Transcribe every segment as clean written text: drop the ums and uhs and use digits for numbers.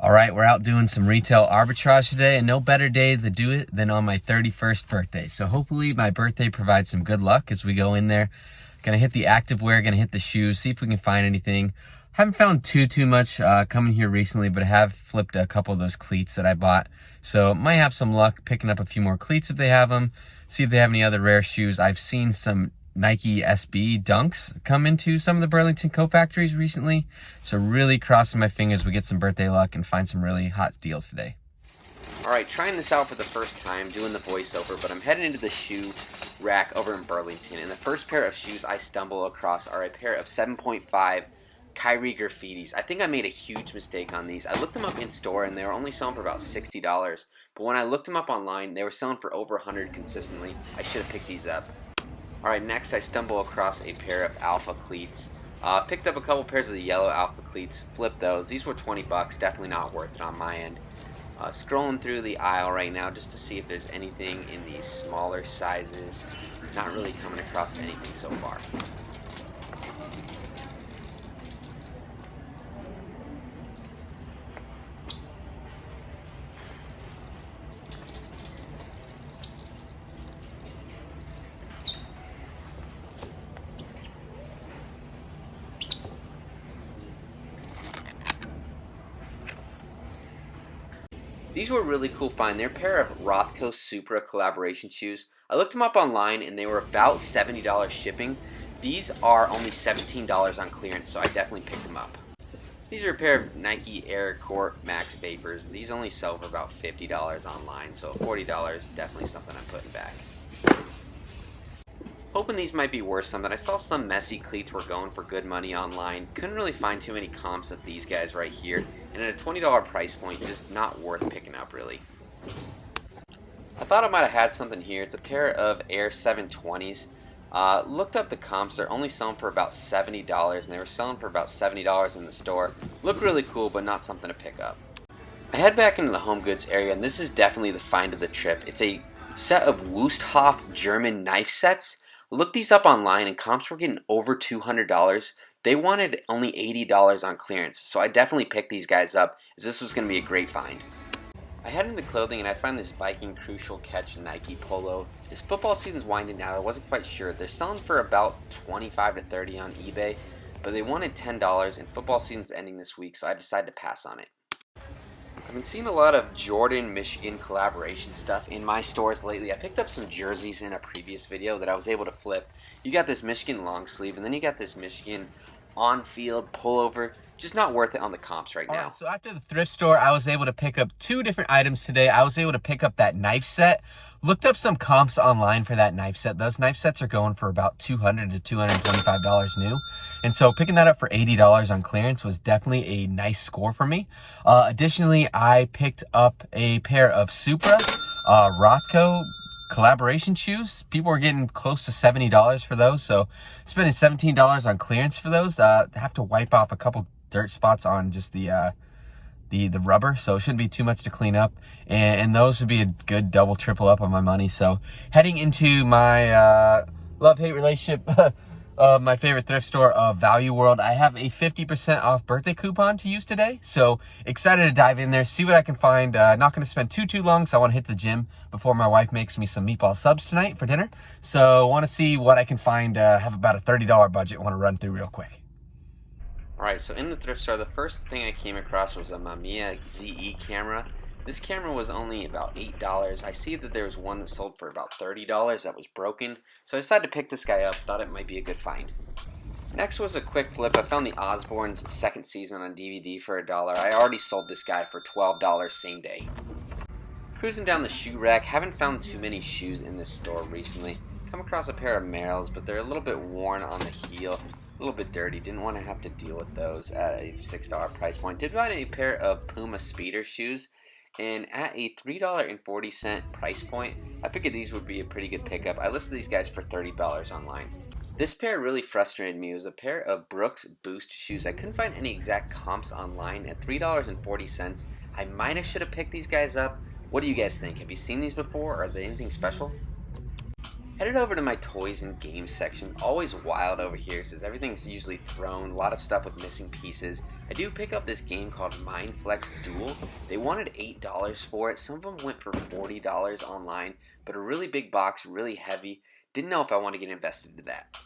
All right, we're out doing some retail arbitrage today, and no better day to do it than on my 31st birthday. So hopefully my birthday provides some good luck as we go in there. Gonna hit the activewear, gonna hit the shoes, see if we can find anything. Haven't found too much coming here recently, but I have flipped a couple of those cleats that I bought. So might have some luck picking up a few more cleats if they have them. See if they have any other rare shoes. I've seen some Nike SB Dunks come into some of the Burlington co-factories recently. So really crossing my fingers we get some birthday luck and find some really hot deals today. Alright, trying this out for the first time, doing the voiceover, but I'm heading into the shoe rack over in Burlington. And the first pair of shoes I stumble across are a pair of 7.5 Kyrie Graffitis. I think I made a huge mistake on these. I looked them up in store and they were only selling for about $60. But when I looked them up online, they were selling for over $100 consistently. I should have picked these up. Alright, next I stumble across a pair of Alpha cleats. Picked up a couple pairs of the yellow Alpha cleats, flipped those. These were 20 bucks, definitely not worth it on my end. Scrolling through the aisle right now just to see if there's anything in these smaller sizes. Not really coming across anything so far. These were a really cool find. They're a pair of Rothko Supra collaboration shoes. I looked them up online and they were about $70 shipping. These are only $17 on clearance, so I definitely picked them up. These are a pair of Nike Air Court Max Vapors. These only sell for about $50 online, so $40 definitely something I'm putting back. Hoping these might be worth something. I saw some messy cleats were going for good money online. Couldn't really find too many comps of these guys right here. And at a $20 price point, just not worth picking up really. I thought I might have had something here. It's a pair of Air 720s. Looked up the comps. They're only selling for about $70 and they were selling for about $70 in the store. Look really cool, but not something to pick up. I head back into the home goods area and this is definitely the find of the trip. It's a set of Wusthof German knife sets. Looked these up online and comps were getting over $200. They wanted only $80 on clearance, so I definitely picked these guys up as this was going to be a great find. I head into clothing and I find this Viking Crucial Catch Nike polo. This football season's winding down, I wasn't quite sure. They're selling for about $25 to $30 on eBay, but they wanted $10 and football season's ending this week, so I decided to pass on it. I've been seeing a lot of Jordan, Michigan collaboration stuff in my stores lately. I picked up some jerseys in a previous video that I was able to flip. You got this Michigan long sleeve, and then you got this Michigan on-field pullover. Just not worth it on the comps right now. All right, so after the thrift store, I was able to pick up two different items today. I was able to pick up that knife set. Looked up some comps online for that knife set. Those knife sets are going for about $200 to $225 new. And so picking that up for $80 on clearance was definitely a nice score for me. Additionally, I picked up a pair of Supra Rothko collaboration shoes. People were getting close to $70 for those. So spending $17 on clearance for those. Have to wipe off a couple dirt spots on just the rubber, so it shouldn't be too much to clean up, and those would be a good double triple up on my money. So heading into my love-hate relationship my favorite thrift store of Value World, I have a 50% off birthday coupon to use today, so excited to dive in there, see what I can find. Not going to spend too long, so I want to hit the gym before my wife makes me some meatball subs tonight for dinner. So want to see what I can find. Have about a $30 budget I want to run through real quick. Alright, so in the thrift store, the first thing I came across was a Mamiya ZE camera. This camera was only about $8. I see that there was one that sold for about $30 that was broken, so I decided to pick this guy up, thought it might be a good find. Next was a quick flip. I found the Osbourne's second season on DVD for $1. I already sold this guy for $12 same day. Cruising down the shoe rack, haven't found too many shoes in this store recently. Come across a pair of Merrells, but they're a little bit worn on the heel. A little bit dirty, didn't want to have to deal with those at a $6 price point. Did find a pair of Puma Speeder shoes, and at a $3.40 price point, I figured these would be a pretty good pickup. I listed these guys for $30 online. This pair really frustrated me. It was a pair of Brooks Boost shoes. I couldn't find any exact comps online. At $3.40, I might have should have picked these guys up. What do you guys think? Have you seen these before? Are they anything special? Headed over to my toys and games section. Always wild over here since everything's usually thrown. A lot of stuff with missing pieces. I do pick up this game called Mindflex Duel. They wanted $8 for it. Some of them went for $40 online, but a really big box, really heavy. Didn't know if I want to get invested into that.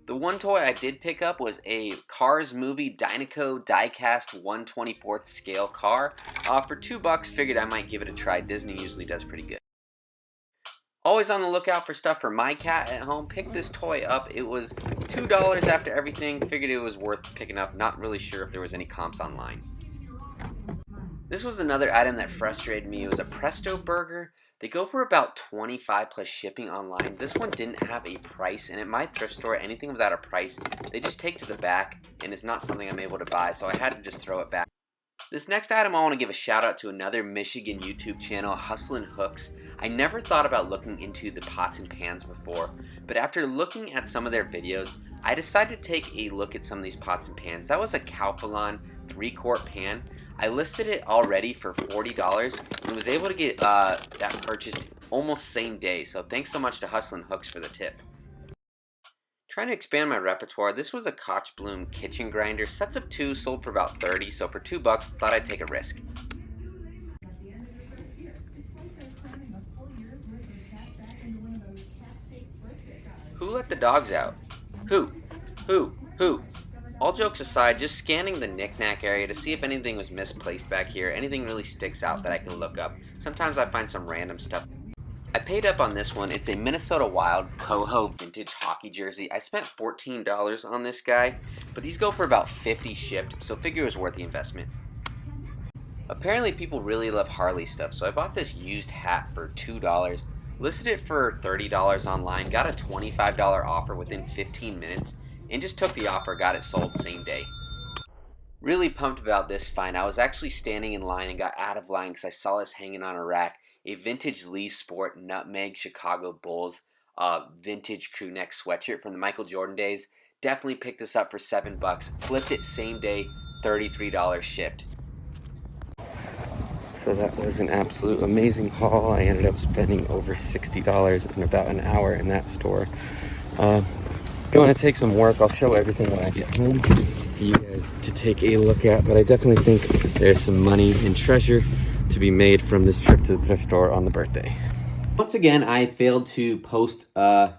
The one toy I did pick up was a Cars Movie Dynaco diecast 1/24th scale car. For $2, figured I might give it a try. Disney usually does pretty good. Always on the lookout for stuff for my cat at home. Picked this toy up. It was $2 after everything. Figured it was worth picking up. Not really sure if there was any comps online. This was another item that frustrated me. It was a Presto Burger. They go for about $25 plus shipping online. This one didn't have a price, and at my thrift store, anything without a price, they just take to the back, and it's not something I'm able to buy, so I had to just throw it back. This next item, I want to give a shout out to another Michigan YouTube channel, Hustlin' Hooks. I never thought about looking into the pots and pans before, but after looking at some of their videos, I decided to take a look at some of these pots and pans. That was a Calphalon 3-quart pan. I listed it already for $40 and was able to get that purchased almost same day. So thanks so much to Hustlin' Hooks for the tip. Trying to expand my repertoire, this was a Koch Bloom kitchen grinder. Sets of 2 sold for about $30, so for $2 thought I'd take a risk. Who let the dogs out? Who? All jokes aside, just scanning the knick-knack area to see if anything was misplaced back here, anything really sticks out that I can look up. Sometimes I find some random stuff. I paid up on this one. It's a Minnesota Wild Coho vintage hockey jersey. I spent $14 on this guy, but these go for about $50 shipped, so figure it was worth the investment. Apparently people really love Harley stuff, so I bought this used hat for $2. Listed it for $30 online, got a $25 offer within 15 minutes, and just took the offer, got it sold same day. Really pumped about this find. I was actually standing in line and got out of line because I saw this hanging on a rack. A vintage Lee Sport Nutmeg Chicago Bulls vintage crew neck sweatshirt from the Michael Jordan days. Definitely picked this up for $7. Flipped it same day, $33 shipped. So that was an absolute amazing haul. I ended up spending over $60 in about an hour in that store. Going to take some work. I'll show everything when I get home for you guys to take a look at, but I definitely think there's some money and treasure to be made from this trip to the thrift store on the birthday. Once again, I failed to post the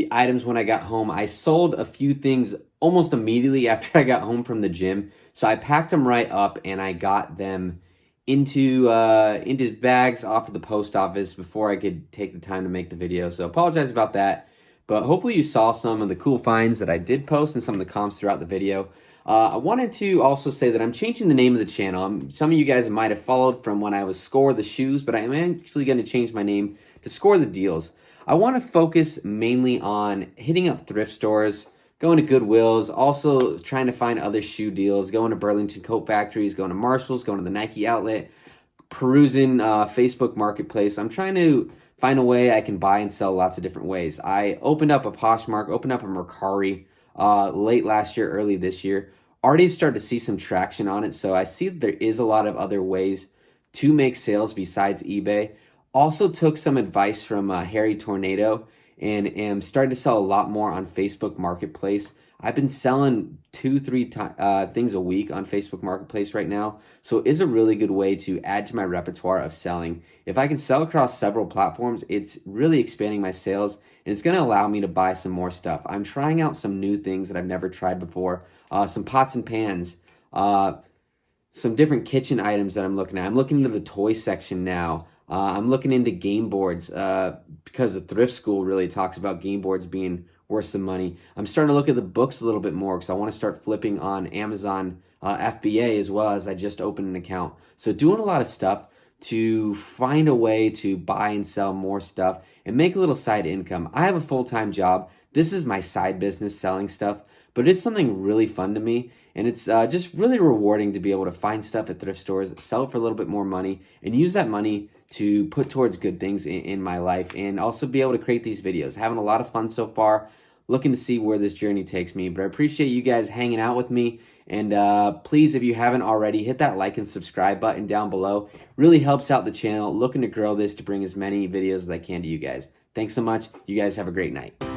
items when I got home. I sold a few things almost immediately after I got home from the gym, so I packed them right up and I got them into bags off of the post office before I could take the time to make the video. So apologize about that. But hopefully you saw some of the cool finds that I did post and some of the comps throughout the video. I wanted to also say that I'm changing the name of the channel. Some of you guys might have followed from when I was Score the Shoes, but I'm actually going to change my name to Score the Deals. I want to focus mainly on hitting up thrift stores, going to Goodwills, also trying to find other shoe deals, going to Burlington Coat Factories, going to Marshall's, going to the Nike outlet, perusing Facebook Marketplace. I'm trying to find a way I can buy and sell lots of different ways. I opened up a Poshmark, opened up a Mercari late last year, early this year. Already started to see some traction on it, so I see that there is a lot of other ways to make sales besides eBay. Also took some advice from Harry Tornado and am starting to sell a lot more on Facebook Marketplace. I've been selling 2-3 things a week on Facebook Marketplace right now, so it is a really good way to add to my repertoire of selling. If I can sell across several platforms, it's really expanding my sales, and it's going to allow me to buy some more stuff. I'm trying out some new things that I've never tried before, some pots and pans, some different kitchen items that I'm looking at. I'm looking into the toy section now. I'm looking into game boards because the thrift school really talks about game boards being worth some money. I'm starting to look at the books a little bit more because I want to start flipping on Amazon FBA as well, as I just opened an account. So doing a lot of stuff to find a way to buy and sell more stuff and make a little side income. I have a full-time job. This is my side business, selling stuff, but it's something really fun to me, and it's just really rewarding to be able to find stuff at thrift stores, sell it for a little bit more money, and use that money to put towards good things in my life, and also be able to create these videos. Having a lot of fun so far, looking to see where this journey takes me, but I appreciate you guys hanging out with me, and please, if you haven't already, hit that like and subscribe button down below. Really helps out the channel. Looking to grow this to bring as many videos as I can to you guys. Thanks so much. You guys have a great night.